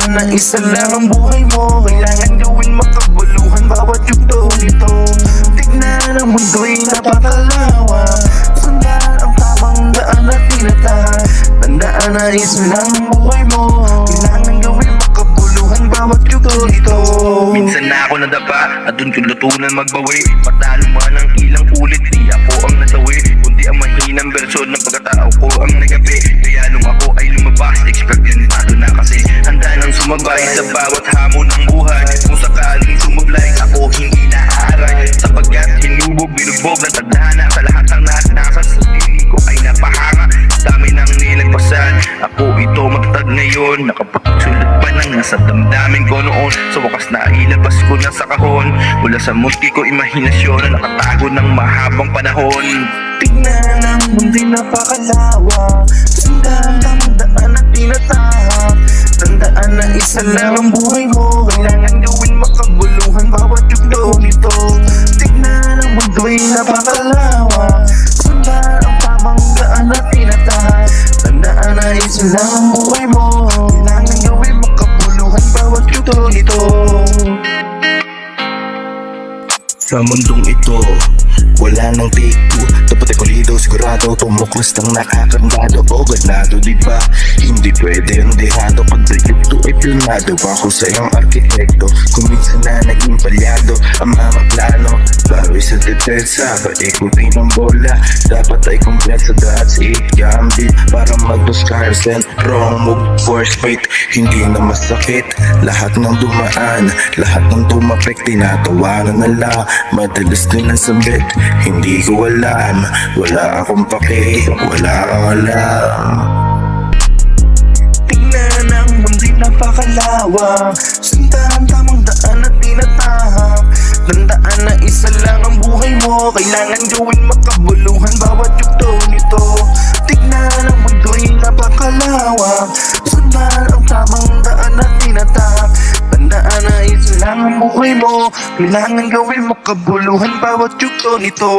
Tandaan na isa lang ang buhay mo, kailangan gawin makabuluhan bawat yugto nito. Tignan ang mundo'y napakalawa, sundan ang tamang daan at tinatahak. Tandaan na isa lang ang buhay mo, kailangan gawin makabuluhan bawat yugto nito. Minsan na ako nadapa at dun ko lutunan magbawi. Patalo man ang ilang ulit, di ako ang nasawi. Kundi ang mahinang bersyon ng pagkatao ko ang nagabi. Kaya nung ako ay lumabas, experimentado na kasi handa nang sumabay sa bawat hamon ng buhay. Kung sakaling sumablay, ako hindi naaaray, sapagkat hinubog, binubog ng tadhana sa lahat ng nasa sa dili ko ay napahanga. Dami nang nilagpasan, ako ito matatag ngayon. Nakapagsulat pa ng nasa damdamin ko noon. Sa wakas na ilabas ko na sa kahon, mula sa munti ko imahinasyon na nakatago ng mahabang panahon. Tignan ang mundo'y napakalawa, sundan ang daan at tinatahak. Tandaan na isa lang ang buhay mo, kailangan gawin makabuluhan bawat yugto nito. Tignan ang mundo'y napakalawa, sundan ang tamang daan at tinatahak. Tandaan na isa lang ang buhay mo, kailangan gawin makabuluhan bawat yugto nito. Sa mundong ito, wala nang take two. Dapat ay pulido, sigurado, tumuklas ng nakakandado o ganado, diba? Hindi pwede ang dehado, pag dayugto ay planado. Ako sa iyong arkitekto, kung minsan na naging palyado ang mga plano. Bawi sa depensa, paikutin ng bola, dapat ay kumpensa, that's it. Gambit para mag-Oscar, send wrong move, force fight, hindi na masakit. Lahat ng dumaan, lahat ng tumapik, tinatawanan na lang. Madalas nilang sabit, hindi ko alam. Wala akong pake, wala kang alam. Tignan ang mundo'y napakalawa, sundan tamang daan at tinatahak. Tandaan na isa lang ang buhay mo, kailangan gawin makabuluhan bawat yugto nito. Tignan ang mundo'y napakalawa, sundan ang tamang daan at tinatahak. Tandaan na isa lang ang buhay mo, kailangan gawin makabuluhan bawat yugto nito.